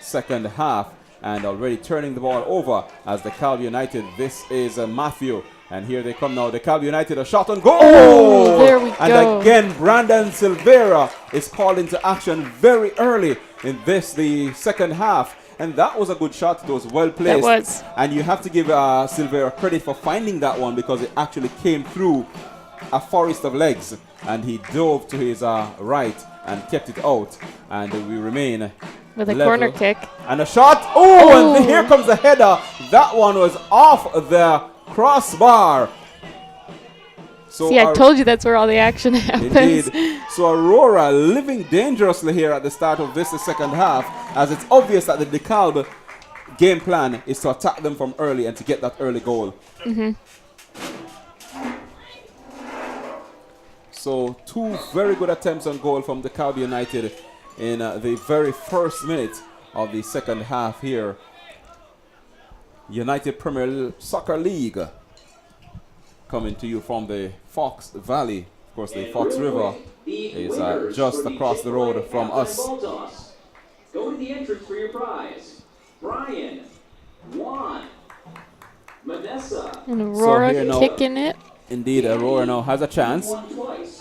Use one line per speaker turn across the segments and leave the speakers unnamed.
second half, and already turning the ball over as Dekalb United. This is Matthew, and here they come now. Dekalb United, a shot on goal.
Oh, there we
and
go.
Again, Brandon Silvera is called into action very early in the second half. And that was a good shot. It was well placed.
That was.
And you have to give Silvera credit for finding that one, because it actually came through a forest of legs. And he dove to his right and kept it out. And we remain
with a
level.
corner kick.
And a shot. Oh, and here comes the header. That one was off the crossbar. So
see, I told you that's where all the action happens.
Indeed. So Aurora living dangerously here at the start of the second half, as it's obvious that the Dekalb game plan is to attack them from early and to get that early goal. So 2 very good attempts on goal from Dekalb United in the very first minute of the second half here. United Premier Soccer League coming to you from the Fox Valley. Of course, the Fox River is just across the road from us.
Go to the entrance for your prize. Brian, Juan, Vanessa.
And Aurora kicking it.
Indeed, Aurora now has a chance.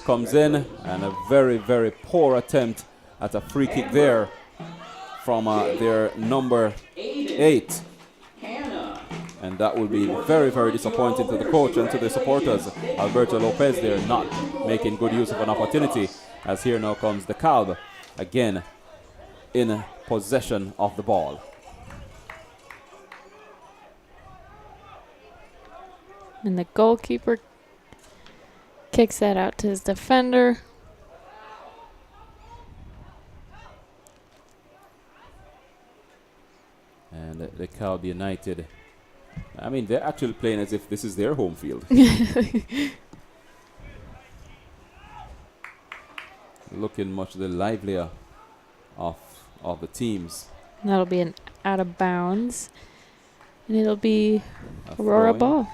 Comes in, and a very, very poor attempt at a free kick there from their number 8. And that will be very, very disappointing to the coach and to the supporters. Alberto Lopez there not making good use of an opportunity, as here now comes Dekalb again in possession of the ball.
And the goalkeeper kicks that out to his defender.
And Dekalb United, I mean, they're actually playing as if this is their home field. Looking much the livelier of the teams.
And that'll be an out of bounds. And it'll be Aurora ball.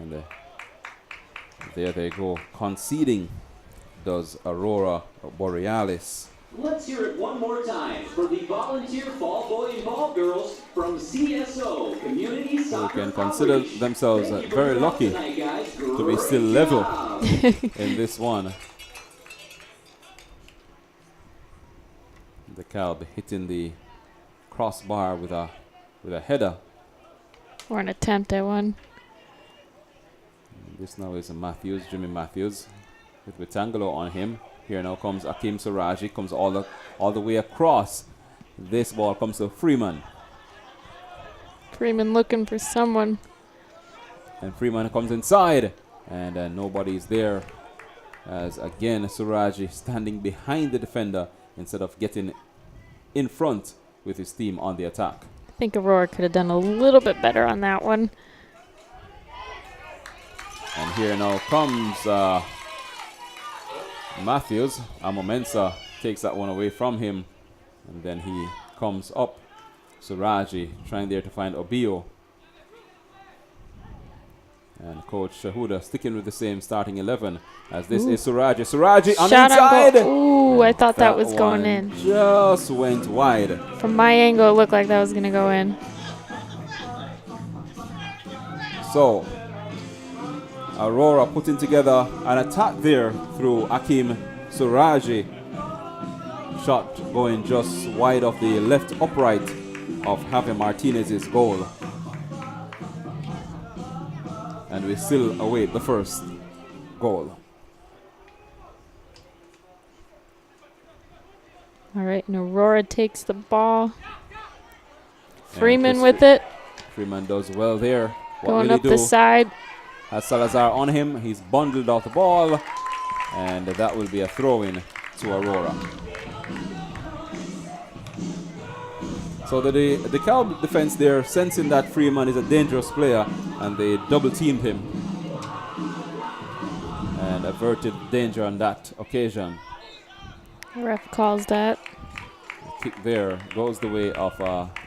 And there they go. Conceding does Aurora Borealis.
Let's hear it one more time for the volunteer ball boy and ball girls from CSO Community Soccer.
Who can consider themselves very lucky to be still level in this one. Dekalb hitting the crossbar with a header.
Or an attempt at one.
And this now is Matthews, Jimmy Matthews, with Vitangelo on him. Here now comes Akim Suraji, comes all the way across. This ball comes to Freeman.
Freeman looking for someone.
And Freeman comes inside, and nobody's there. As again, Suraji standing behind the defender instead of getting in front with his team on the attack.
I think Aurora could have done a little bit better on that one.
And here now comes Matthews. Amomensa takes that one away from him, and then he comes up. Suraji trying there to find Obio, and Coach Shahuda sticking with the same starting 11, as this is Suraji on
Shot
inside.
Ooh, I thought that was going in.
Just went wide.
From my angle, it looked like that was going to go in.
So Aurora putting together an attack there through Akim Suraji. Shot going just wide of the left upright of Javier Martinez's goal. And we still await the first goal.
All right, and Aurora takes the ball. Freeman with it.
Freeman does well there. What
Going
will
up
he
the
do?
side.
Has Salazar on him. He's bundled off the ball. And that will be a throw-in to Aurora. So the Dekalb defense there, sensing that Freeman is a dangerous player, and they double-teamed him and averted danger on that occasion.
The ref calls that.
The kick there goes the way of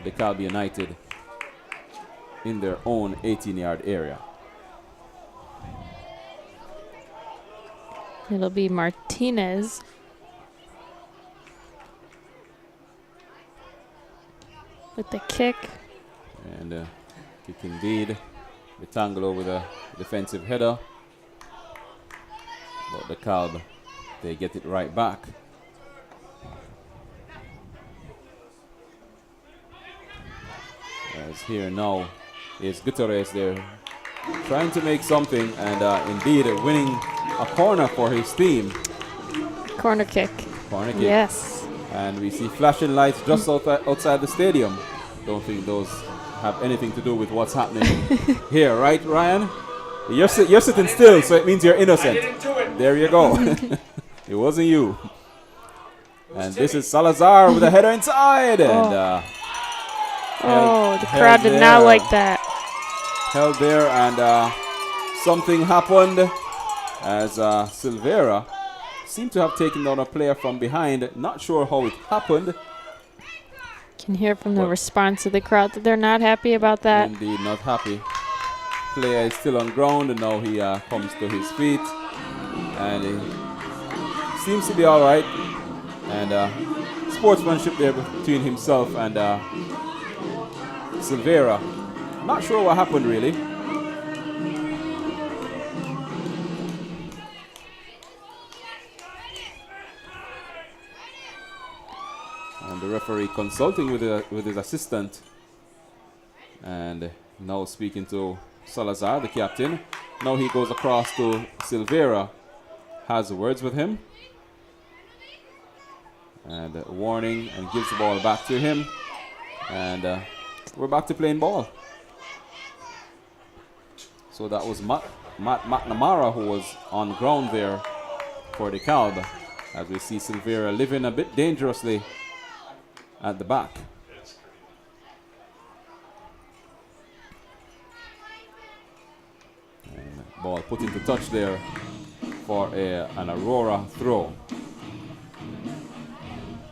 Dekalb United in their own 18-yard area.
It'll be Martinez. with the kick.
And kick indeed. Betangelo with a defensive header. But the Dekalb, they get it right back. As here now is Gutierrez there trying to make something and indeed winning a corner for his team.
Corner kick.
Corner kick.
Yes.
And we see flashing lights just outside the stadium. Don't think those have anything to do with what's happening here, right, Ryan? You're sitting still, so it means you're innocent. There you go. It wasn't you. And this is Salazar with a header inside. And
the crowd did not like that.
Held there, and something happened as Silveira seemed to have taken down a player from behind. Not sure how it happened.
Can hear from the response of the crowd that they're not happy about that.
Indeed, not happy. Player is still on ground, and now he comes to his feet, and he seems to be all right. And sportsmanship there between himself and Silveira. Not sure what happened really. And the referee consulting with his assistant, and now speaking to Salazar, the captain. Now he goes across to Silveira, has words with him, and warning, and gives the ball back to him, and we're back to playing ball. So that was Matt McNamara who was on ground there for the Dekalb, as we see Silveira living a bit dangerously at the back. And ball put into touch there for an Aurora throw.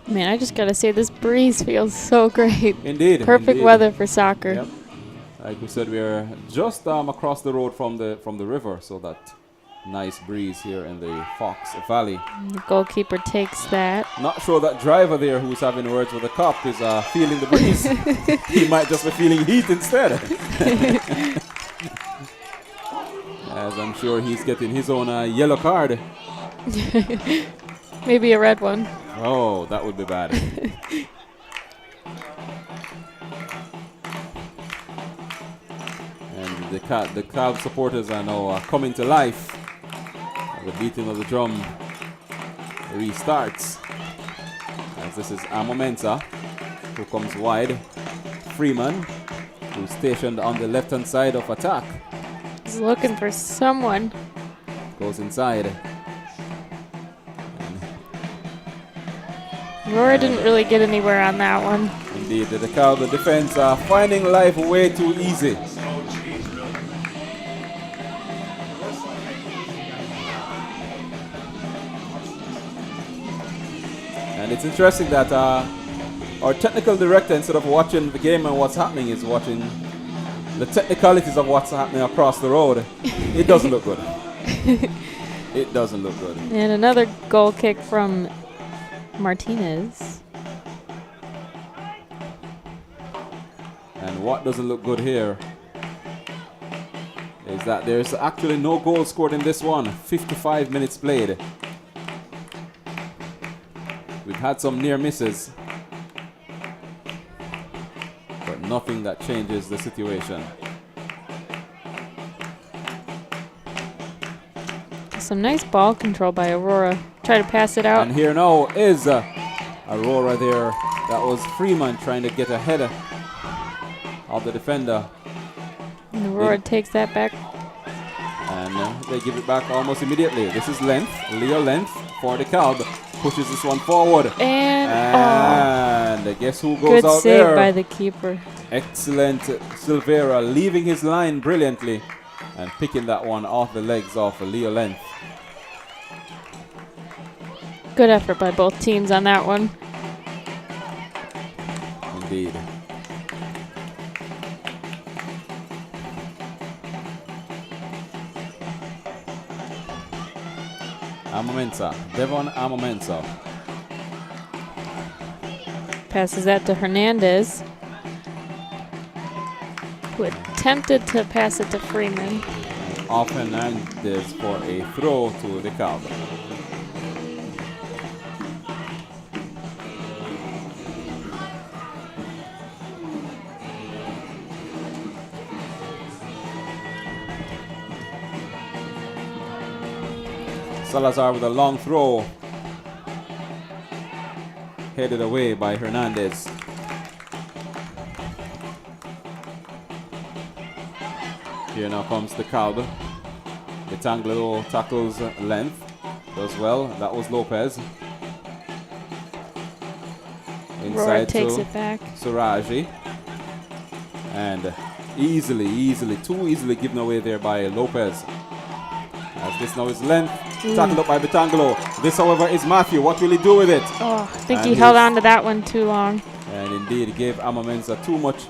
Man, I just gotta say, this breeze feels so great.
Indeed.
Perfect
indeed.
weather for soccer.
Yep. Like we said, we're just across the road from the river, so that nice breeze here in the Fox Valley.
The goalkeeper takes that.
Not sure that driver there who's having words with the cop is feeling the breeze. He might just be feeling heat instead. As I'm sure he's getting his own yellow card.
Maybe a red one.
Oh, that would be bad. And the Dekalb supporters are now coming to life. The beating of the drum restarts. As this is Amomensa, who comes wide. Freeman, who's stationed on the left-hand side of attack.
He's looking for someone.
Goes inside.
Aurora didn't really get anywhere on that one.
Indeed, the Dekalb defense are finding life way too easy. And it's interesting that our technical director, instead of watching the game and what's happening, is watching the technicalities of what's happening across the road. It doesn't look good. It doesn't look good.
And another goal kick from Martinez.
And what doesn't look good here is that there's actually no goal scored in this one. 55 minutes played. We've had some near misses, but nothing that changes the situation.
Some nice ball control by Aurora. Try to pass it out.
And here now is Aurora there. That was Freeman trying to get ahead of the defender.
And Aurora takes that back.
And they give it back almost immediately. This is Length, Leo Length for the Dekalb. Pushes this one forward. And guess who goes
good
out
save
there?
by the keeper.
Excellent Silveira leaving his line brilliantly and picking that one off the legs of Leo Length.
Good effort by both teams on that one.
Indeed. Amomensa, Devon Amomensa.
Passes that to Hernandez. who attempted to pass it to Freeman.
Off Hernandez for a throw to Dekalb. Salazar with a long throw. Headed away by Hernandez. Here now comes Dekalb. Betanglo tackles length. Does well. That was Lopez.
Aurora
Inside
takes
to
it back.
Suraji. And easily, too easily given away there by Lopez. As this now is length. Tackled up by Betanglo. This, however, is Matthew. What will he do with it?
Oh, I think
And
he held on to that one too long.
And indeed, it gave Amamensa too much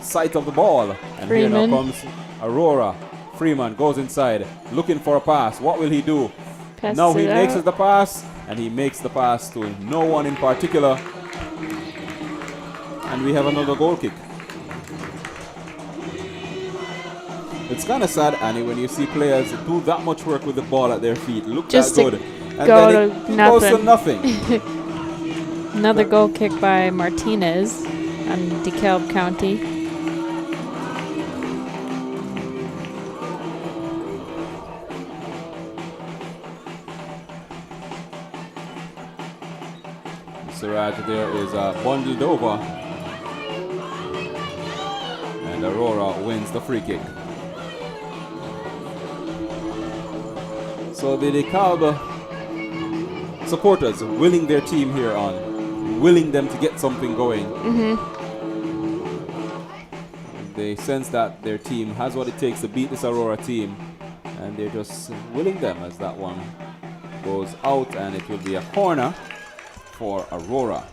sight of the ball. And here now
Freeman.
comes Aurora. Freeman goes inside, looking for a pass. What will he do?
Passes
Now he
it
makes
out.
the pass, and he makes the pass to no one in particular. And we have another goal kick. It's kind of sad, Annie, when you see players do that much work with the ball at their feet, look
Just
that
to
good, and
go
then
to
it goes to
nothing.
nothing.
Another goal kick by Martinez on DeKalb County.
Siraj there is bundled over, and Aurora wins the free kick. So the Dekalb supporters willing their team here on, willing them to get something going. They sense that their team has what it takes to beat this Aurora team, and they're just willing them as that one goes out, and it will be a corner for Aurora.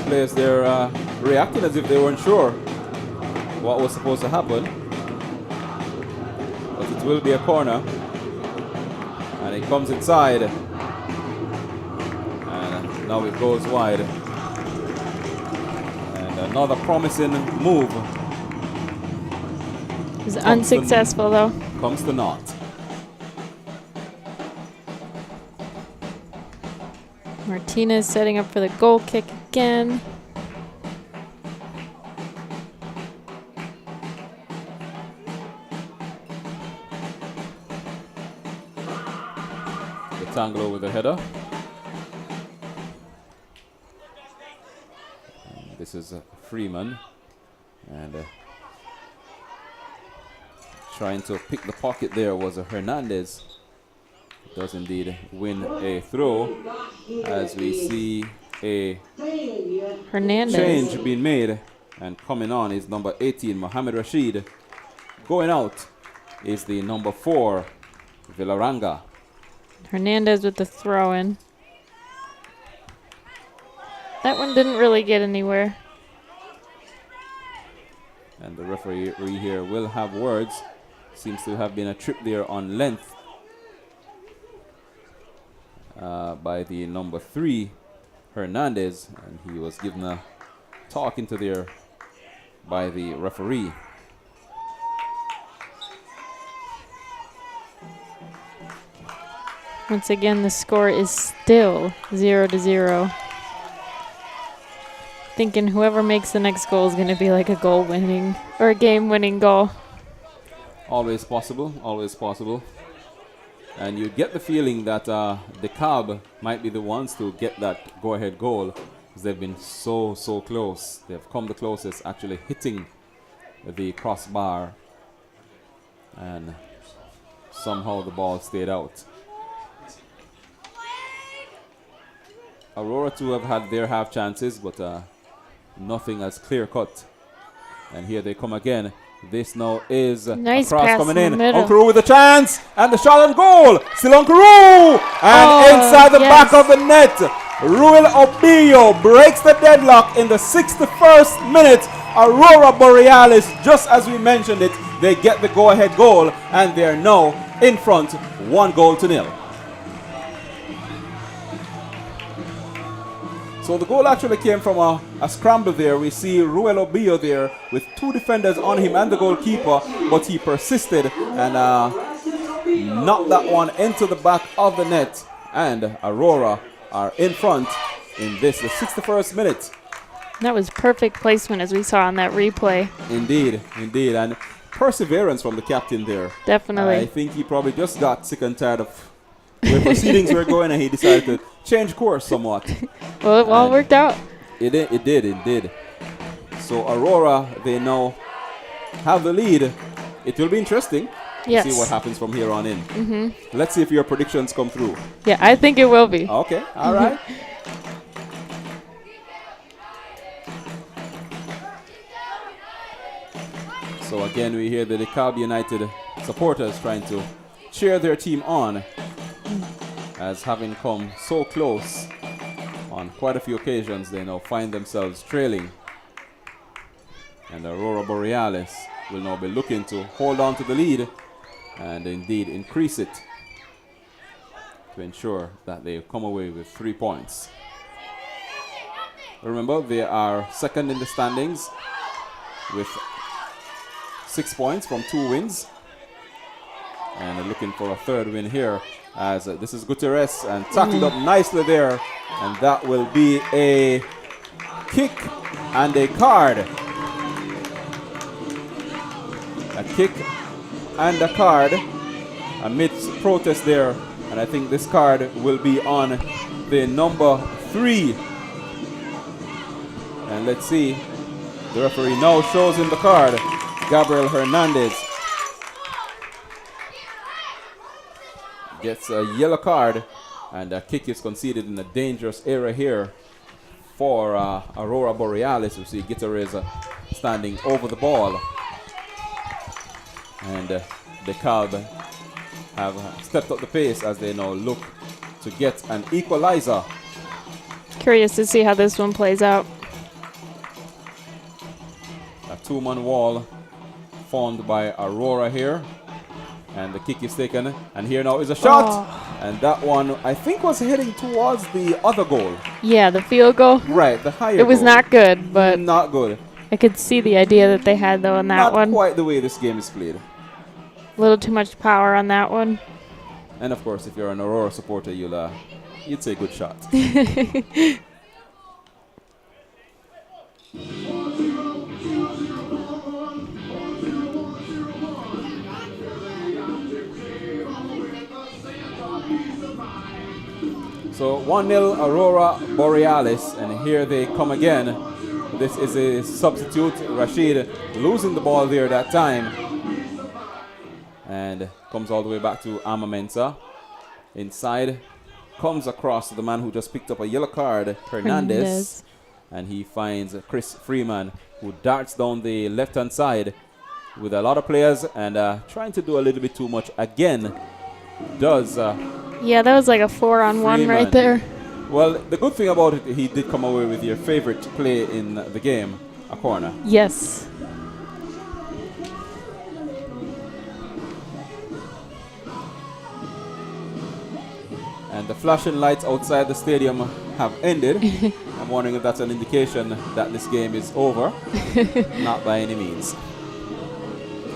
Players there reacting as if they weren't sure what was supposed to happen, but it will be a corner, and it comes inside, and now it goes wide, and another promising move
It was unsuccessful though.
comes to naught.
Martinez setting up for the goal kick again.
Betanglo with the header. And this is Freeman, and trying to pick the pocket there was Hernandez. Does indeed win a throw, as we see a
Hernandez.
change being made, and coming on is number 18, Mohamed Rashid. Going out is the number 4, Villaranga.
Hernandez with the throw in. That one didn't really get anywhere.
And the referee here will have words. Seems to have been a trip there on length by the number 3, Hernandez, and he was given a talking to there by the referee.
Once again, the score is still 0-0. Thinking whoever makes the next goal is going to be like a goal-winning or a game-winning goal.
Always possible, always possible. And you get the feeling that Dekalb might be the ones to get that go-ahead goal, because they've been so close. They've come the closest actually hitting the crossbar, and somehow the ball stayed out. Aurora too have had their half chances, but nothing as clear-cut. And here they come again. This now is
Nice
a cross
pass
coming
in
in.
the middle.
Uncle with a chance, and the shot on goal. Still Uncle, and inside the back
yes.
of the net. Ruel Obillo breaks the deadlock in the 61st minute. Aurora Borealis, just as we mentioned it, they get the go-ahead goal, and they're now in front 1-0. So the goal actually came from a scramble there. We see Ruel Obillo there with 2 defenders on him and the goalkeeper, but he persisted and knocked that one into the back of the net. And Aurora are in front in this, the 61st minute.
That was perfect placement as we saw on that replay.
Indeed, indeed. And perseverance from the captain there.
Definitely.
I think he probably just got sick and tired of where proceedings were going, and he decided to change course somewhat.
Well, it all worked out.
It did. So Aurora, they now have the lead. It will be interesting
Yes.
to see what happens from here on in. Let's see if your predictions come through.
Yeah, I think it will be.
Okay, all right. So again, we hear the Dekalb United supporters trying to cheer their team on, as having come so close on quite a few occasions, they now find themselves trailing. And Aurora Borealis will now be looking to hold on to the lead and indeed increase it to ensure that they come away with 3 points. Remember, they are second in the standings with 6 points from 2 wins. And they're looking for a 3rd win here, as this is Gutierrez and tackled up nicely there. And that will be a kick and a card. A kick and a card amidst protest there. And I think this card will be on the number 3. And let's see. The referee now shows him the card. Gabriel Hernandez gets a yellow card, and a kick is conceded in a dangerous area here for Aurora Borealis. We see Gutierrez standing over the ball. And Dekalb have stepped up the pace as they now look to get an equalizer.
Curious to see how this one plays out.
A 2-man wall formed by Aurora here. And the kick is taken. And here now is a shot.
Oh.
And that one, I think, was heading towards the other goal.
Yeah, the field goal.
Right, the higher
It was
goal.
not good, but
Not good.
I could see the idea that they had, though, on that
Not
one.
quite the way this game is played.
A little too much power on that one.
And of course, if you're an Aurora supporter, you'd say good shot. So 1-0 Aurora Borealis, and here they come again. This is a substitute, Rashid, losing the ball there that time. And comes all the way back to Amamensa. Inside, comes across to the man who just picked up a yellow card, Hernandez. And he finds Chris Freeman, who darts down the left-hand side with a lot of players and trying to do a little bit too much again.
Yeah, that was like a 4-on-1 right there.
Well, the good thing about it, he did come away with your favorite play in the game, a corner.
Yes.
And the flashing lights outside the stadium have ended. I'm wondering if that's an indication that this game is over. Not by any means.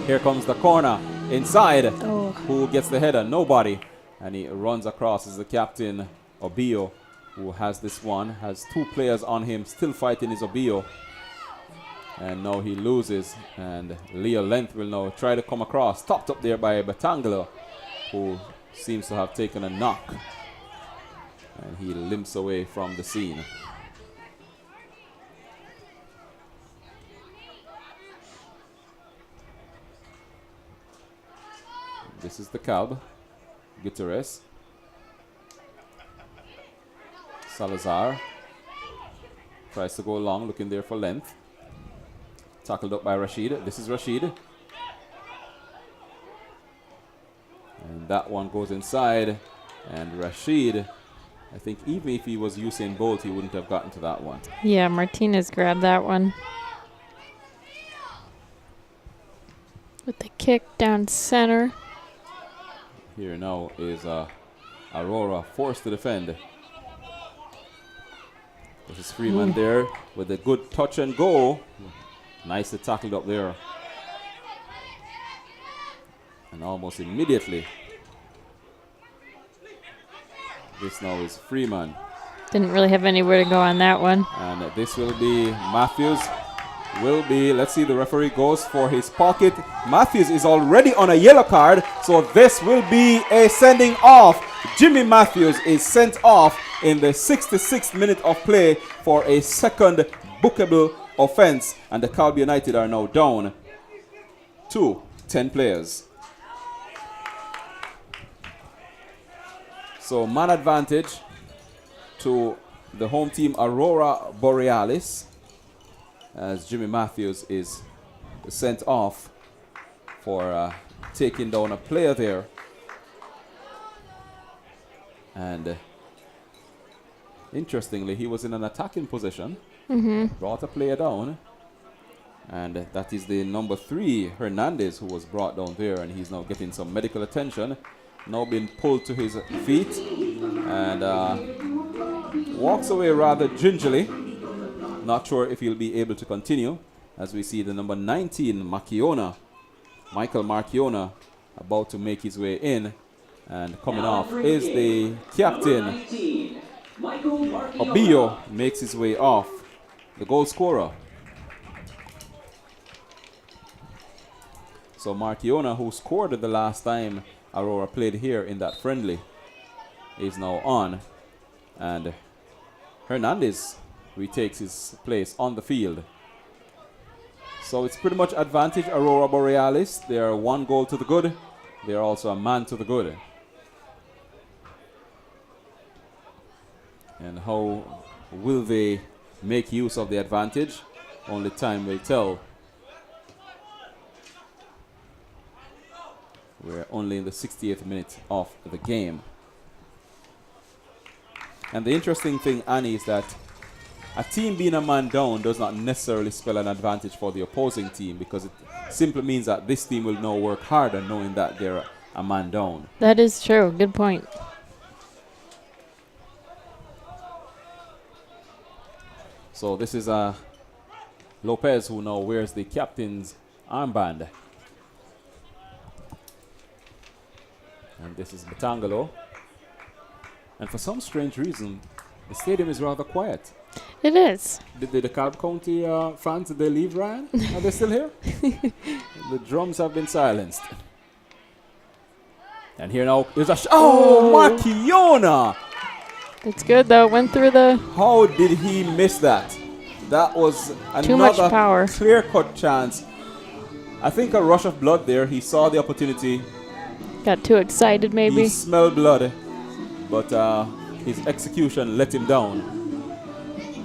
Here comes the corner inside.
Oh.
Who gets the header? Nobody. And he runs across as the captain, Obillo, who has this one, has 2 players on him, still fighting his Obillo. And now he loses, and Leo Length will now try to come across, topped up there by Batangalo, who seems to have taken a knock. And he limps away from the scene. This is the Dekalb. Gutierrez. Salazar tries to go long, looking there for length. Tackled up by Rashid. This is Rashid. And that one goes inside. And Rashid I think even if he was Usain Bolt, he wouldn't have gotten to that one.
Yeah, Martinez grabbed that one. With the kick down center.
Here now is Aurora forced to defend. This is Freeman there with a good touch and go. Nicely tackled up there. And almost immediately, this now is Freeman.
Didn't really have anywhere to go on that one.
And this will be Matthews. Let's see, the referee goes for his pocket. Matthews is already on a yellow card, so this will be a sending off. Jimmy Matthews is sent off in the 66th minute of play for a second bookable offense, and the Dekalb United are now down to 10 players. So man advantage to the home team Aurora Borealis, as Jimmy Matthews is sent off for taking down a player there. And interestingly, he was in an attacking position, brought a player down, and that is the number 3, Hernandez, who was brought down there, and he's now getting some medical attention, now being pulled to his feet, and walks away rather gingerly. Not sure if he'll be able to continue, as we see the number 19, Michael Marchiona, about to make his way in. And coming off is the captain. Obio makes his way off, the goal scorer. So Marchiona, who scored the last time Aurora played here in that friendly, is now on. And Hernandez retakes his place on the field. So it's pretty much advantage Aurora Borealis. They are 1 goal to the good. They are also a man to the good. And how will they make use of the advantage? Only time will tell. We're only in the 68th minute of the game. And the interesting thing, Annie, is that a team being a man down does not necessarily spell an advantage for the opposing team, because it simply means that this team will now work harder knowing that they're a man down.
That is true. Good point.
So this is Lopez, who now wears the captain's armband. And this is Batangalo. And for some strange reason, the stadium is rather quiet.
It is.
Did the Dekalb County fans, did they leave, Ryan? Are they still here? The drums have been silenced. And here now is a Marchiona!
It's good, though. Went through the...
How did he miss that? That was
Too much
another
power.
clear-cut chance. I think a rush of blood there. He saw the opportunity.
Got too excited, maybe.
He smelled blood, but his execution let him down.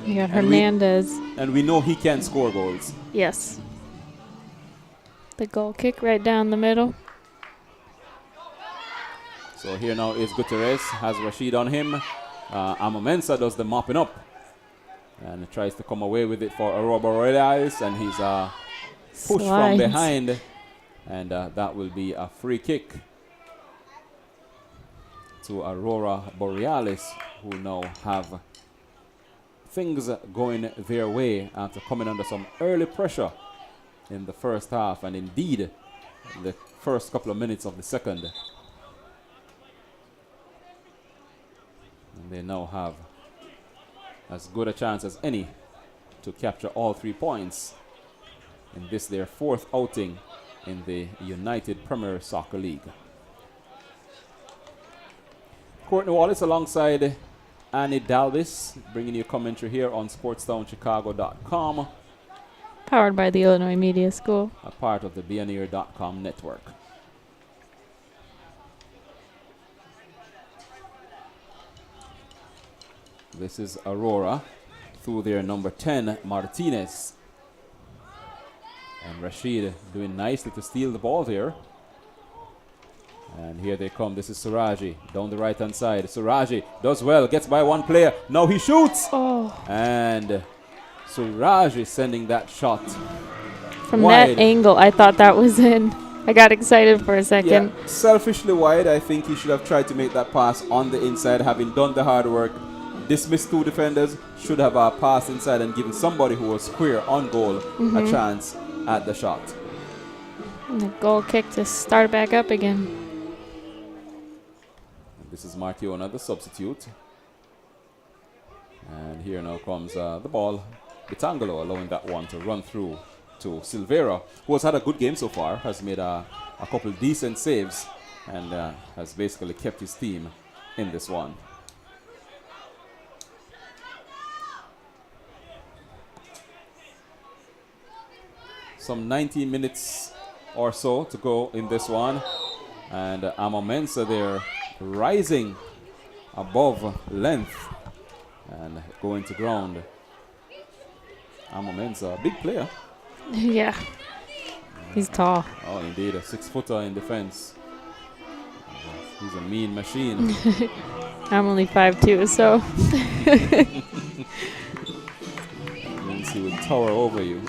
You got Hernandez.
And we know he can score goals.
Yes. The goal kick right down the middle.
So here now is Gutierrez, has Rashid on him. Amamensa does the mopping up and tries to come away with it for Aurora Borealis, and he's pushed from behind, and that will be a free kick to Aurora Borealis, who now have things going their way after coming under some early pressure in the first half, and indeed the first couple of minutes of the second. And they now have as good a chance as any to capture all 3 points in this, their 4th outing in the United Premier Soccer League. Courtney Wallace alongside Annie Dalvis, bringing you commentary here on SportsTownChicago.com.
Powered by the Illinois Media School.
A part of the Bioneer.com network. This is Aurora through their number 10, Martinez. And Rashid doing nicely to steal the ball there. And here they come. This is Suraji down the right-hand side. Suraji does well, gets by one player. Now he shoots.
Oh.
And Suraji sending that shot.
From
wide.
that angle, I thought that was in. I got excited for a second.
Yeah, selfishly wide. I think he should have tried to make that pass on the inside, having done the hard work. Dismissed 2 defenders, should have passed inside and given somebody who was square on goal a chance at the shot.
And the goal kick to start back up again.
This is Marquiona, the substitute. And here now comes the ball. Bitangalo allowing that one to run through to Silvera, who has had a good game so far, has made a couple decent saves, and has basically kept his team in this one. Some 19 minutes or so to go in this one, and Amamensa there rising above length and going to ground. Amamensa, a big player.
Yeah. He's tall.
Oh, indeed, a 6-footer in defense. He's a mean machine.
I'm only 5'2", so.
Means he would tower over you.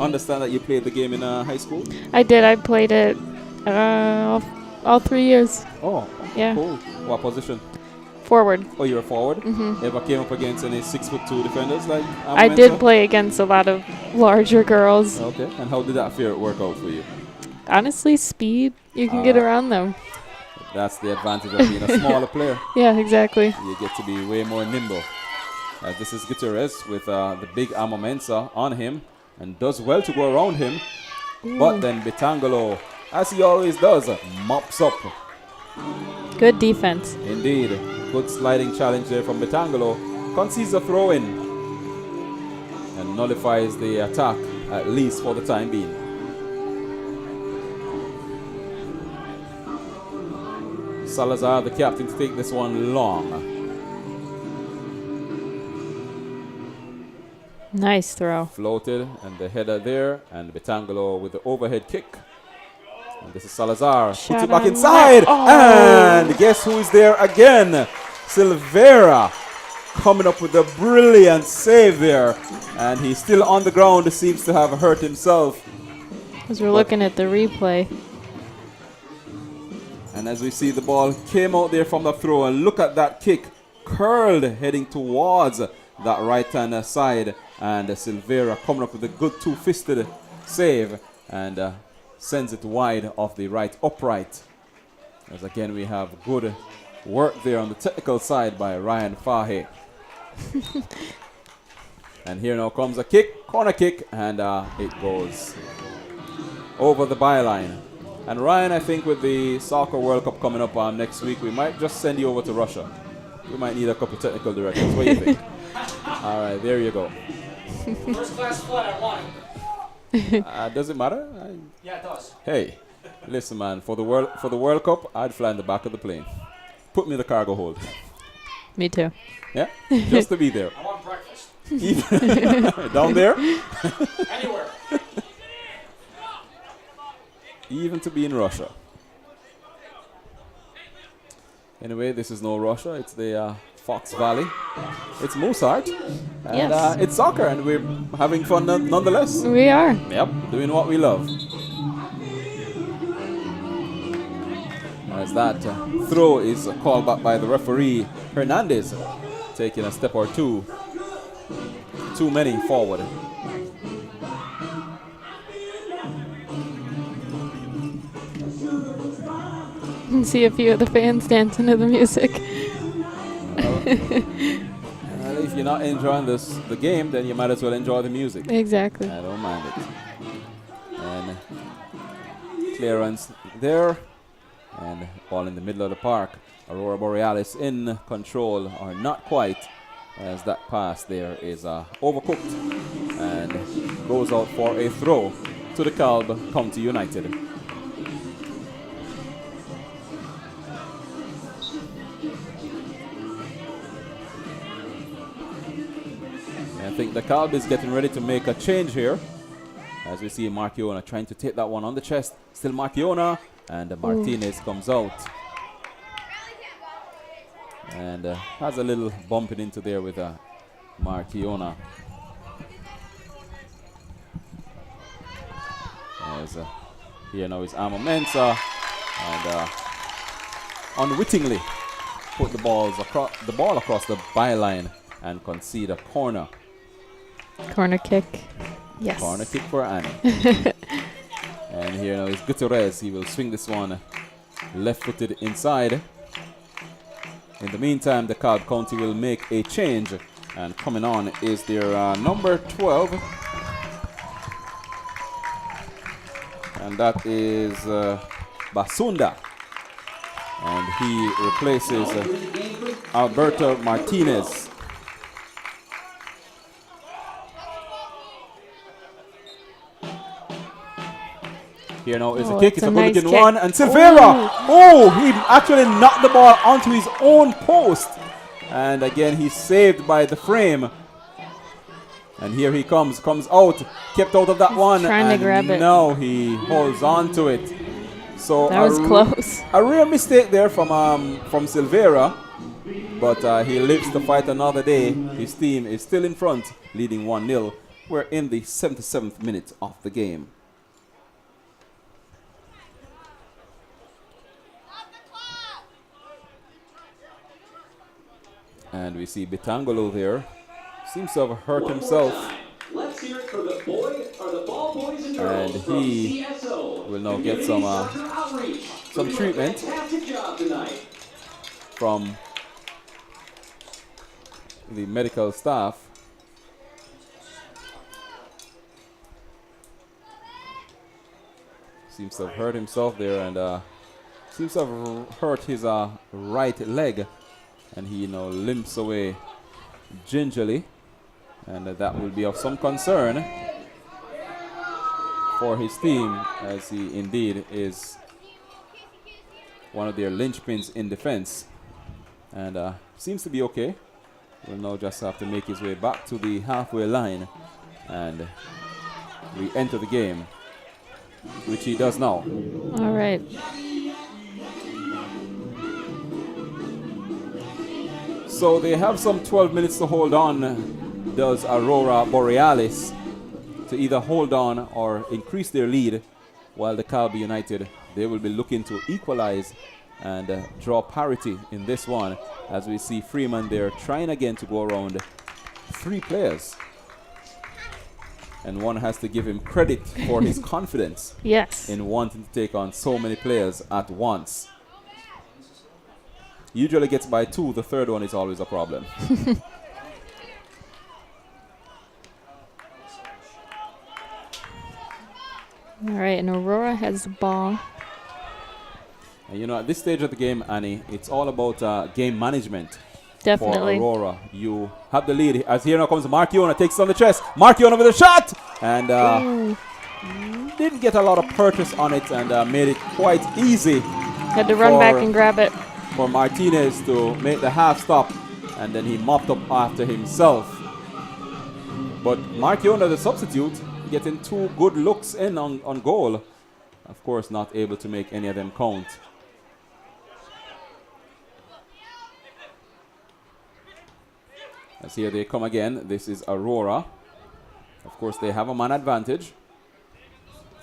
Understand that you played the game in high school?
I did. I played it all 3 years.
Oh,
Yeah.
cool. What position?
Forward.
Oh, you're a forward? Ever came up against any 6'2" defenders like
I
Amamensa?
did play against a lot of larger girls.
Okay, and how did that fear work out for you?
Honestly, speed. You can get around them.
That's the advantage of being a smaller player.
Yeah, exactly.
You get to be way more nimble. As this is Gutierrez with the big Amamensa on him, and does well to go around him. But then Bitangalo, as he always does, mops up.
Good defense.
Indeed. Good sliding challenge there from Bitangalo. Concedes a throw in and nullifies the attack, at least for the time being. Salazar, the captain, to take this one long.
Nice throw.
Floated, and the header there, and Bitangalo with the overhead kick. And this is Salazar, puts
Shot
it back
on
inside,
net. Oh.
and guess who is there again? Silvera coming up with a brilliant save there, and he's still on the ground, seems to have hurt himself.
As we're looking at the replay.
And as we see, the ball came out there from the throw, and look at that kick, curled heading towards that right-hand side, and Silvera coming up with a good two-fisted save, and sends it wide off the right upright. As again, we have good work there on the technical side by Ryan Fahe. And here now comes a kick, corner kick, and it goes over the byline. And Ryan, I think with the Soccer World Cup coming up next week, we might just send you over to Russia. We might need a couple technical directors. What do you think? All right, there you go.
First class flight, I want it.
Does it matter?
Yeah, it does.
Hey, listen, man. For the World Cup, I'd fly in the back of the plane. Put me in the cargo hold.
Me too.
Yeah, just to be there.
I want breakfast.
Down there,
Anywhere.
even to be in Russia. Anyway, this is no Russia. It's the Fox Valley. It's Mozart. And
Yes.
it's soccer, and we're having fun nonetheless.
We are.
Yep, doing what we love. As that throw is called back by the referee, Hernandez, taking a step or two too many forward.
And see a few of the fans dancing to the music.
Well, if you're not enjoying the game, then you might as well enjoy the music.
Exactly.
I don't mind it. And clearance there. And ball in the middle of the park. Aurora Borealis in control, or not quite, as that pass there is overcooked and goes out for a throw to the Dekalb County United. I think the Dekalb is getting ready to make a change here. As we see Marchiona trying to take that one on the chest. Still Marchiona, and Martinez comes out. And has a little bumping into there with Marchiona. As here now is Amo Mensah, and unwittingly put the ball across the byline and concede a corner.
Corner kick. Yes.
Corner kick for Annie. And here now is Gutierrez. He will swing this one left-footed inside. In the meantime, the Dekalb County will make a change, and coming on is their number 12, and that is Basunda, and he replaces Alberto Martinez. Here now is a kick. It's a
nice
good-looking
kick.
one. And Silveira. Oh, he actually knocked the ball onto his own post. And again, he's saved by the frame. And here he comes out, kept out of that one.
Trying to grab it.
No, he holds on to it. So
that was close.
A real mistake there from Silveira. But he lives to fight another day. His team is still in front, leading 1-0. We're in the 77th minute of the game. And we see Bitangolo there. Seems to have hurt himself.
Let's hear it for the ball boys and girls
And
from
he
CSO.
will now get some treatment
Fantastic job tonight.
from the medical staff. Seems to have hurt himself there, and seems to have hurt his right leg. And he now limps away gingerly, and that will be of some concern for his team, as he indeed is one of their linchpins in defense, and seems to be okay. Will now just have to make his way back to the halfway line and re-enter the game, which he does now.
All right.
So they have some 12 minutes to hold on, does Aurora Borealis, to either hold on or increase their lead, while the Dekalb United, they will be looking to equalize and draw parity in this one, as we see Freeman there trying again to go around 3 players. And one has to give him credit for his confidence
Yes.
in wanting to take on so many players at once. Usually gets by 2, the third one is always a problem.
All right, and Aurora has the ball.
And you know, at this stage of the game, Annie, it's all about game management.
Definitely.
For Aurora, you have the lead. As here now comes Marchiona, takes it on the chest. Marchiona with a shot! And didn't get a lot of purchase on it, and made it quite easy.
Had to run back and grab it.
For Martinez to make the half stop, and then he mopped up after himself. But Marchiona, the substitute, getting 2 good looks in on goal. Of course, not able to make any of them count. As here they come again. This is Aurora. Of course, they have a man advantage,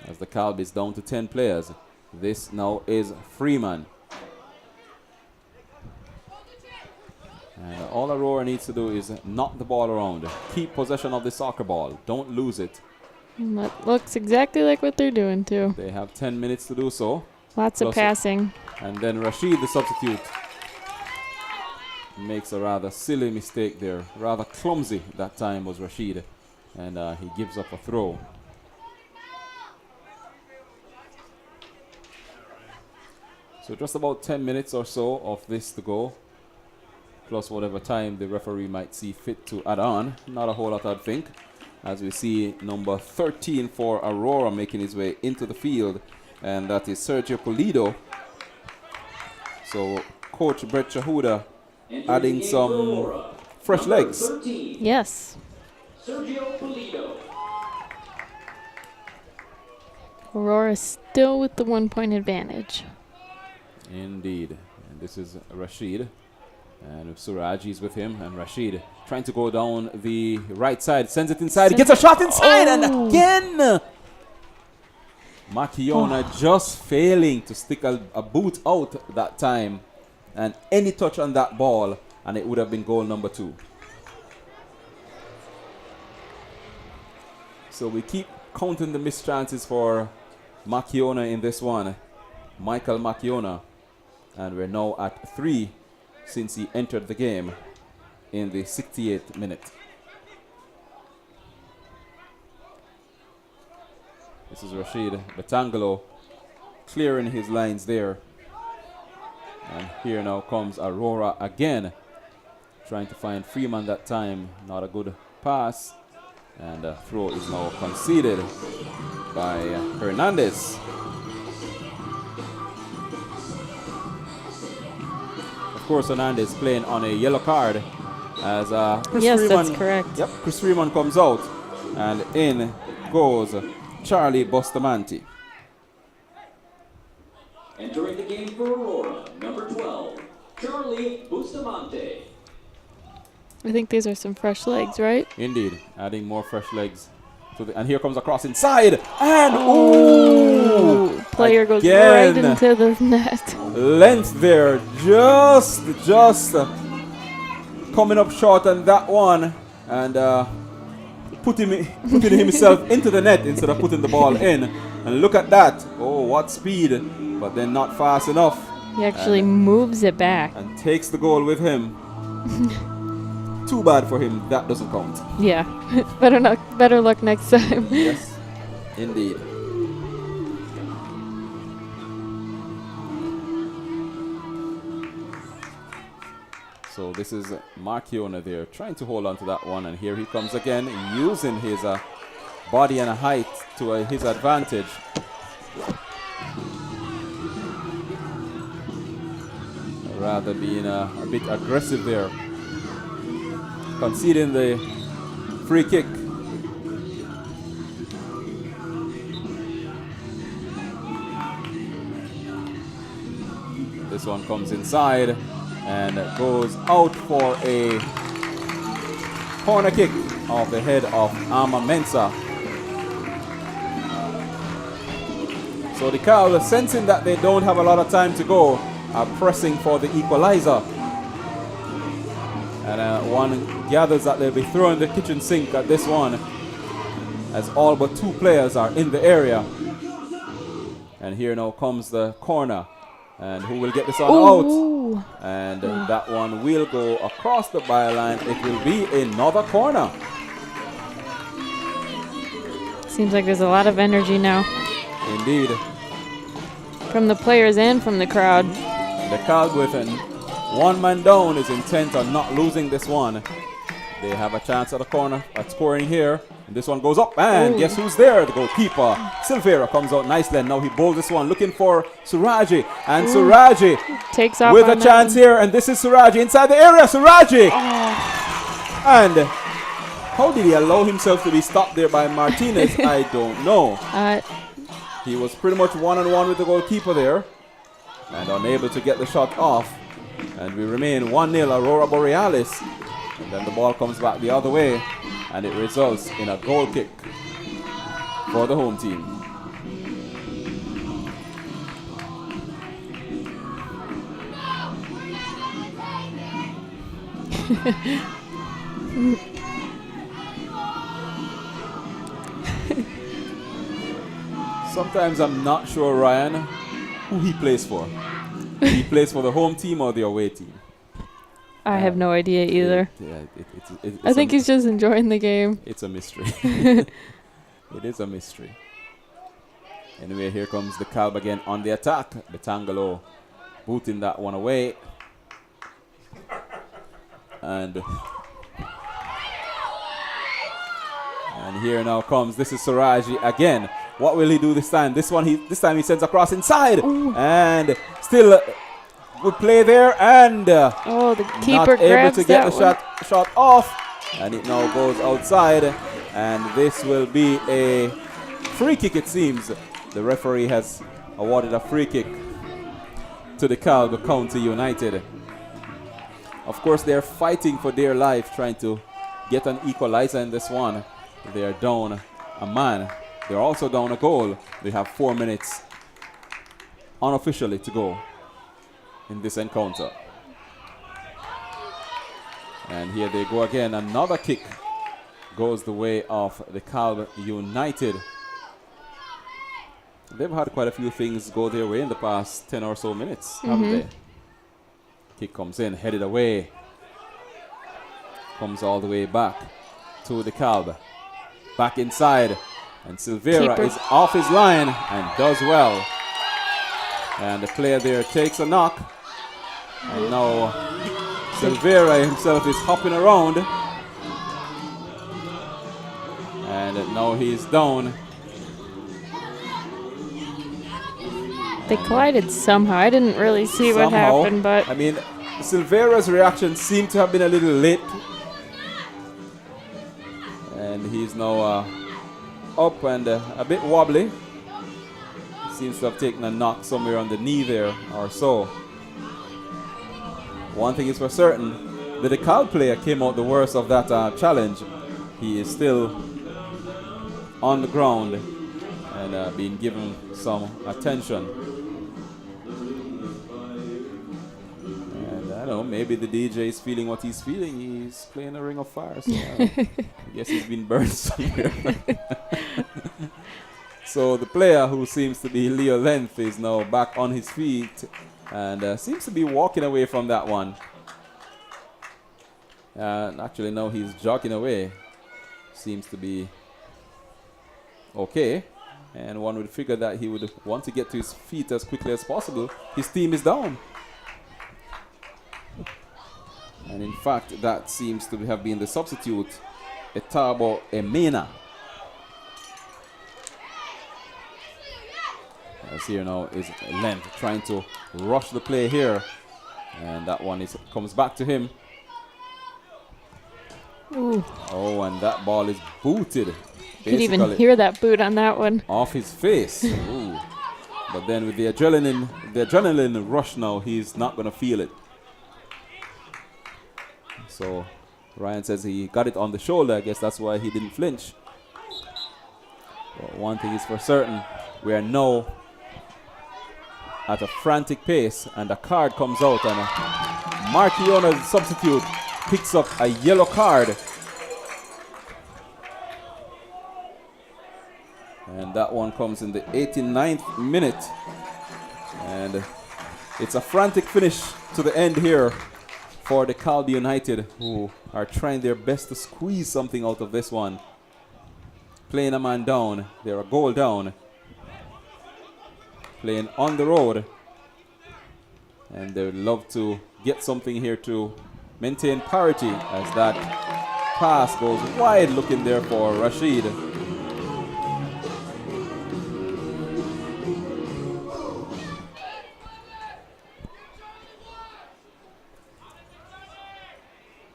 as the Dekalb is down to 10 players. This now is Freeman. And all Aurora needs to do is knock the ball around. Keep possession of the soccer ball. Don't lose it.
That looks exactly like what they're doing, too.
They have 10 minutes to do so.
Lots of passing.
And then Rashid, the substitute, makes a rather silly mistake there. Rather clumsy that time was Rashid. And he gives up a throw. So just about 10 minutes or so of this to go, plus whatever time the referee might see fit to add on. Not a whole lot, I'd think, as we see number 13 for Aurora making his way into the field, and that is Sergio Pulido. So Coach Brett Chahuda adding some fresh legs.
Yes.
Sergio Pulido.
Aurora still with the 1-point advantage.
Indeed. And this is Rashid. And Suraj is with him. And Rashid trying to go down the right side. Sends it inside. He gets a shot inside. And again, Makiona just failing to stick a boot out that time. And any touch on that ball, and it would have been goal number 2. So we keep counting the missed chances for Makiona in this one. Michael Makiona. And we're now at 3 since he entered the game in the 68th minute. This is Rashid Betangalo clearing his lines there. And here now comes Aurora again, trying to find Freeman that time. Not a good pass. And the throw is now conceded by Hernandez. Of course, Hernandez playing on a yellow card as Chris
yes,
Freeman.
that's correct.
Yep, Chris Freeman comes out, and in goes Charlie Bustamante.
Entering the game for Aurora, number 12, Charlie Bustamante.
I think these are some fresh legs, right?
Indeed, adding more fresh legs. And here comes a cross inside, and ooh!
Player goes
Again.
right into the net.
Length there, just coming up short on that one, and putting himself into the net instead of putting the ball in. And look at that! Oh, what speed! But then not fast enough.
He actually moves it back.
And takes the goal with him. Too bad for him. That doesn't count.
Yeah, better luck next time.
Yes, indeed. So this is Marchiona there, trying to hold on to that one, and here he comes again, using his body and height to his advantage. Rather being a bit aggressive there, conceding the free kick. This one comes inside and goes out for a corner kick off the head of Ama Mensah. So the Dekalb, sensing that they don't have a lot of time to go, are pressing for the equalizer. And one gathers that they'll be throwing the kitchen sink at this one, as all but 2 players are in the area. And here now comes the corner. And who will get this one out? And that one will go across the byline. It will be another corner.
Seems like there's a lot of energy now.
Indeed.
From the players and from the crowd.
Dekalb with an 1 man down is intent on not losing this one. They have a chance at a corner at scoring here. And this one goes up, and guess who's there? The goalkeeper. Silveira comes out nicely, and now he bowls this one, looking for Suraji. And Suraji
takes off
with a chance here, and this is Suraji inside the area. Suraji! And how did he allow himself to be stopped there by Martinez? I don't know. He was pretty much one-on-one with the goalkeeper there, and unable to get the shot off. And we remain 1-0 Aurora Borealis. And then the ball comes back the other way, and it results in a goal kick for the home team. Sometimes I'm not sure, Ryan, who he plays for. He plays for the home team or the away team.
I have no idea either.
It's
I think he's just enjoying the game.
It's a mystery. It is a mystery. Anyway, here comes the Dekalb again on the attack. Betangalo booting that one away. And here now comes, this is Suraji again. What will he do this time? This time he sends across inside. Ooh. And still good play there, and
the keeper
not able to get the
one.
shot off, and it now goes outside, and this will be a free kick, it seems, the referee has awarded a free kick to the Dekalb County United. Of course, they're fighting for their life, trying to get an equalizer in this one. They're down a man. They're also down a goal. They have 4 minutes unofficially to go in this encounter. And here they go again. Another kick goes the way of the Dekalb United. They've had quite a few things go their way in the past 10 or so minutes, haven't they? Kick comes in, headed away. Comes all the way back to the Dekalb. Back inside. And Silvera is off his line and does well. And the player there takes a knock. And now Silvera himself is hopping around. And now he's down.
They collided somehow. I didn't really see what happened, but
I mean, Silvera's reaction seemed to have been a little late. And he's now up and a bit wobbly. Seems to have taken a knock somewhere on the knee there or so. One thing is for certain, the Dekalb player came out the worst of that challenge. He is still on the ground and being given some attention. And I don't know, maybe the DJ is feeling what he's feeling. He's playing a Ring of Fire, so I guess he's been burned somewhere. So the player, who seems to be Leo Length, is now back on his feet and seems to be walking away from that one. Actually, now he's jogging away. Seems to be okay. And one would figure that he would want to get to his feet as quickly as possible. His team is down. And in fact, that seems to have been the substitute, Etabo Emena. As here now is Length trying to rush the play here. And that one comes back to him.
ooh,
Oh, and that ball is booted.
you could even hear that boot on that one.
Off his face. Ooh. But then with the adrenaline rush now, he's not going to feel it. So Ryan says he got it on the shoulder. I guess that's why he didn't flinch. But one thing is for certain, we are now at a frantic pace, and a card comes out, and Marchiona's substitute picks up a yellow card. And that one comes in the 89th minute. And it's a frantic finish to the end here for the Dekalb United, who are trying their best to squeeze something out of this one. Playing a man down. They're a goal down. Playing on the road. And they would love to get something here to maintain parity, as that pass goes wide, looking there for Rashid.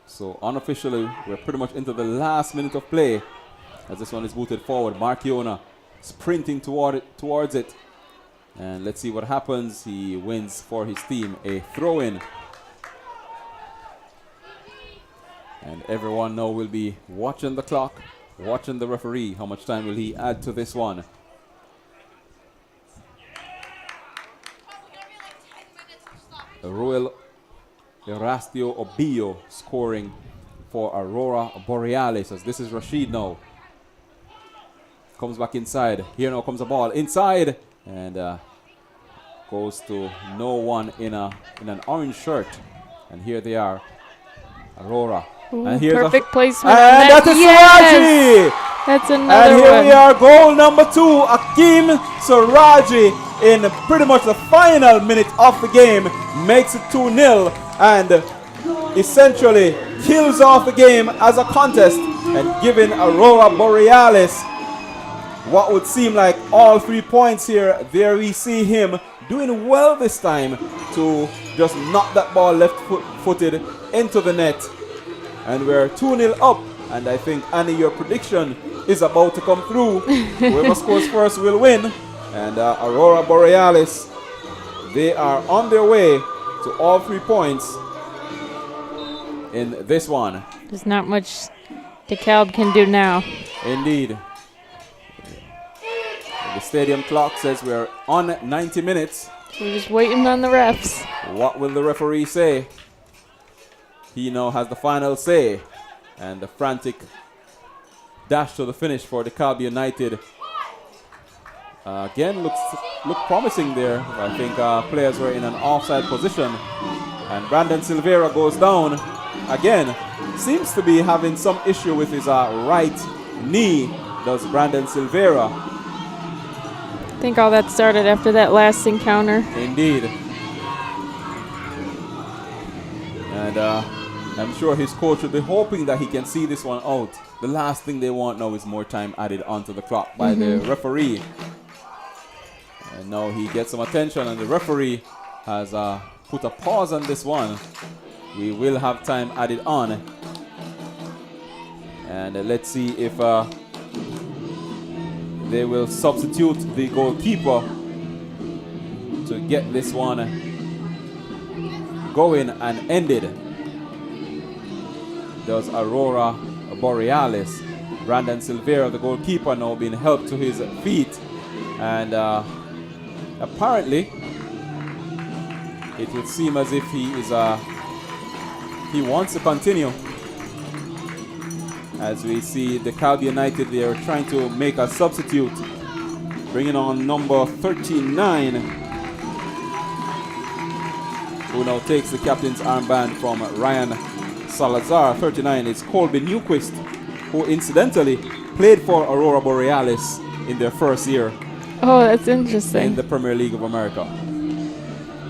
So unofficially, we're pretty much into the last minute of play as this one is booted forward. Marchiona sprinting towards it. And let's see what happens. He wins for his team a throw-in. And everyone now will be watching the clock, watching the referee. How much time will he add to this one? Royal Erastio Obio scoring for Aurora Borealis, as this is Rashid now. Comes back inside. Here now comes the ball inside. And goes to no one in an orange shirt. And here they are, Aurora.
Ooh,
and here's
perfect placement.
And that is Siraji!
That's another
And here
one.
we are, goal number 2, Akeem Siraji, in pretty much the final minute of the game, makes it 2-0 and essentially kills off the game as a contest and giving Aurora Borealis what would seem like all 3 points here. There we see him doing well this time to just knock that ball left-footed into the net. And we're 2-0 up. And I think, Annie, your prediction is about to come through. Whoever scores first will win. And Aurora Borealis, they are on their way to all 3 points in this one.
There's not much Dekalb can do now.
Indeed. The stadium clock says we're on 90 minutes.
We're just waiting on the refs.
What will the referee say? He now has the final say. And the frantic dash to the finish for Dekalb United. Again, look promising there. I think players were in an offside position. And Brandon Silveira goes down. Again, seems to be having some issue with his right knee, does Brandon Silveira.
I think all that started after that last encounter.
Indeed. And I'm sure his coach will be hoping that he can see this one out. The last thing they want now is more time added onto the clock by the referee. And now he gets some attention, and the referee has put a pause on this one. We will have time added on. And let's see if they will substitute the goalkeeper to get this one going and ended. Does Aurora Borealis. Brandon Silveira, the goalkeeper, now being helped to his feet. And apparently, it would seem as if he is he wants to continue. As we see Dekalb United, they are trying to make a substitute, bringing on number 39, who now takes the captain's armband from Ryan Salazar. 39 is Colby Newquist, who incidentally played for Aurora Borealis in their first year.
Oh, that's interesting.
In the Premier League of America.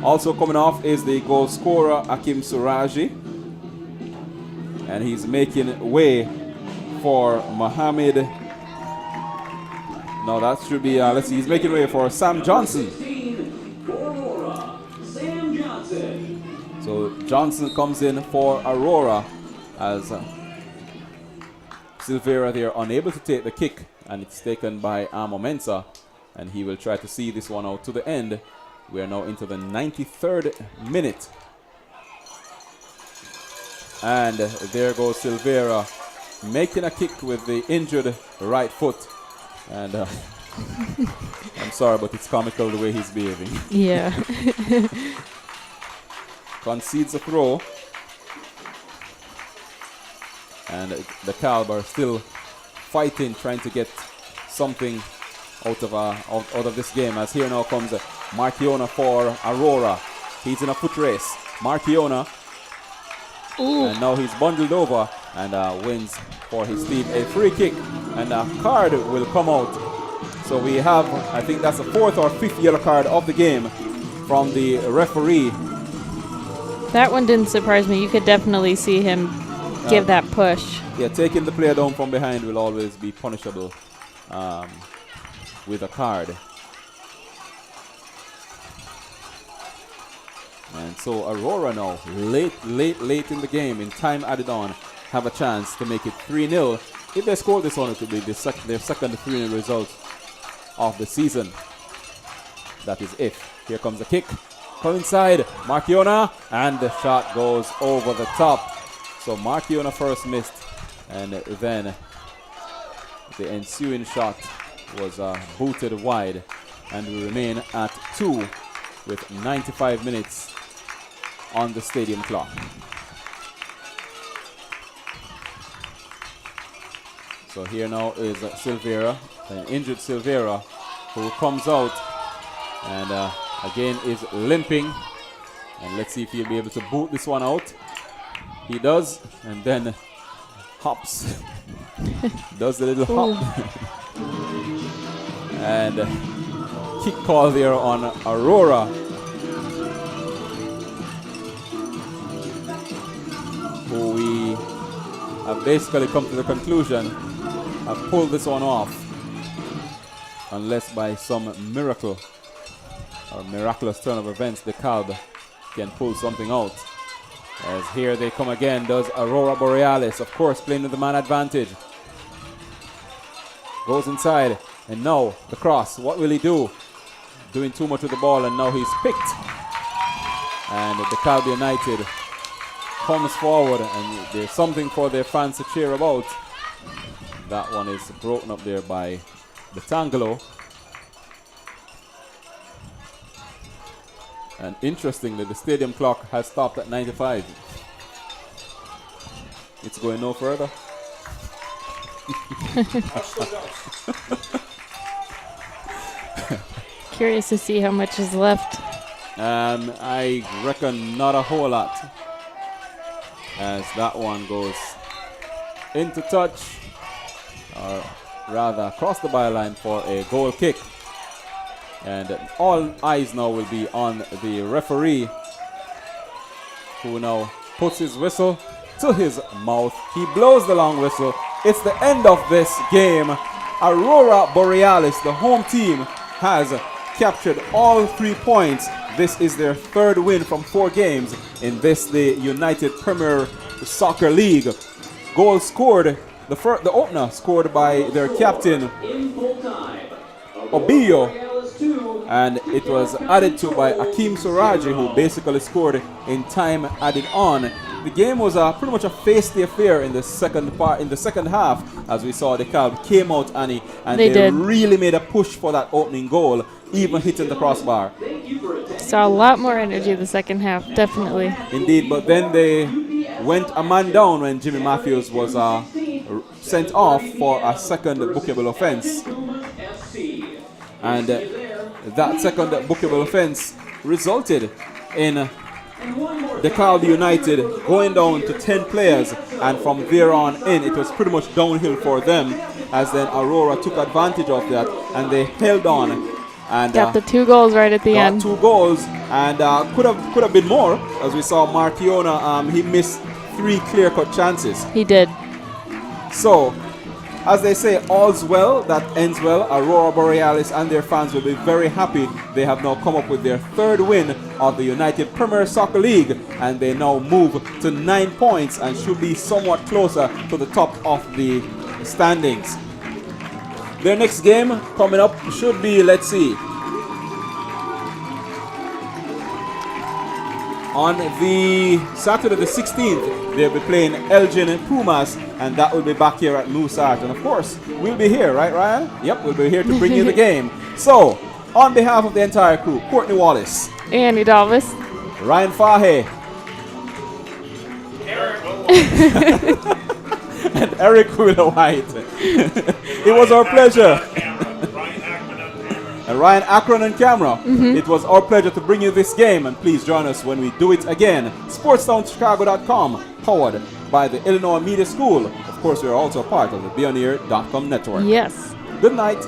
Also coming off is the goal scorer Akim Suraji, and he's making way for Mohammed. No, that should be, let's see, he's making way for Sam Johnson. So Johnson comes in for Aurora as Silveira, they are unable to take the kick, and it's taken by Amo Mensah, and he will try to see this one out to the end. We are now into the 93rd minute. And there goes Silveira making a kick with the injured right foot. And I'm sorry, but it's comical the way he's behaving.
Yeah.
Concedes a throw. And the Dekalb are still fighting, trying to get something out of this game. As here now comes Marchiona for Aurora. He's in a foot race. Marchiona. And now he's bundled over and wins for his team a free kick, and a card will come out. So we have, I think that's the 4th or 5th yellow card of the game from the referee.
That one didn't surprise me. You could definitely see him give that push.
Yeah, taking the player down from behind will always be punishable with a card. And so Aurora now, late in the game, in time added on, have a chance to make it 3-0. If they score this one, it will be their second 3-0 result of the season. That is if. Here comes the kick. Come inside, Marchiona, and the shot goes over the top. So Marchiona first missed, and then the ensuing shot was booted wide, and we remain at 2 with 95 minutes on the stadium clock. So here now is Silveira, an injured Silveira, who comes out and again is limping. And let's see if he'll be able to boot this one out. He does, and then hops. Does the little hop. And kick call there on Aurora. Who we have basically come to the conclusion have pulled this one off, unless by some miracle or miraculous turn of events Dekalb can pull something out. As here they come again, does Aurora Borealis, of course playing with the man advantage. Goes inside, and now the cross, what will he do? doing too much with the ball, and now he's picked. And Dekalb United comes forward, and there's something for their fans to cheer about. That one is broken up there by Betangelo. And interestingly, the stadium clock has stopped at 95. It's going no further.
Curious to see how much is left.
I reckon not a whole lot, as that one goes into touch, or rather across the byline for a goal kick. And all eyes now will be on the referee, who now puts his whistle to his mouth. He blows the long whistle. It's the end of this game. Aurora Borealis, the home team, has captured all 3 points. This is their 3rd win from 4 games in this, the United Premier Soccer League. Goal scored, the opener scored by their captain, Obio, and it was added to by Akeem Suraji, who basically scored in time added on. The game was pretty much a feisty affair in the second half, as we saw Dekalb came out and they really made a push for that opening goal, even hitting the crossbar.
Saw a lot more energy the second half, definitely.
Indeed, but then they went a man down when Jimmy Matthews was sent off for a second bookable offense. And that second bookable offense resulted in Dekalb United going down to 10 players, and from there on in it was pretty much downhill for them, as then Aurora took advantage of that and they held on and
got the 2 goals right at the end.
2 goals, and could have been more, as we saw Martiona, he missed 3 clear-cut chances.
He did.
So, as they say, all's well that ends well. Aurora Borealis and their fans will be very happy. They have now come up with their 3rd win of the United Premier Soccer League, and they now move to 9 points and should be somewhat closer to the top of the standings. Their next game coming up should be, let's see, on the Saturday the 16th, they'll be playing Elgin Pumas, and that will be back here at Moose Art. And of course, we'll be here, right, Ryan? Yep, we'll be here to bring you the game. So, on behalf of the entire crew, Courtney Wallace,
Andy Davis,
Ryan Fahe, and Eric Wheeler White. It was our pleasure. And Ryan Akron on camera. It was our pleasure to bring you this game, and please join us when we do it again. SportsTownChicago.com, powered by the Illinois Media School. Of course, we are also part of the Bioneer.com network.
yes.
Good night.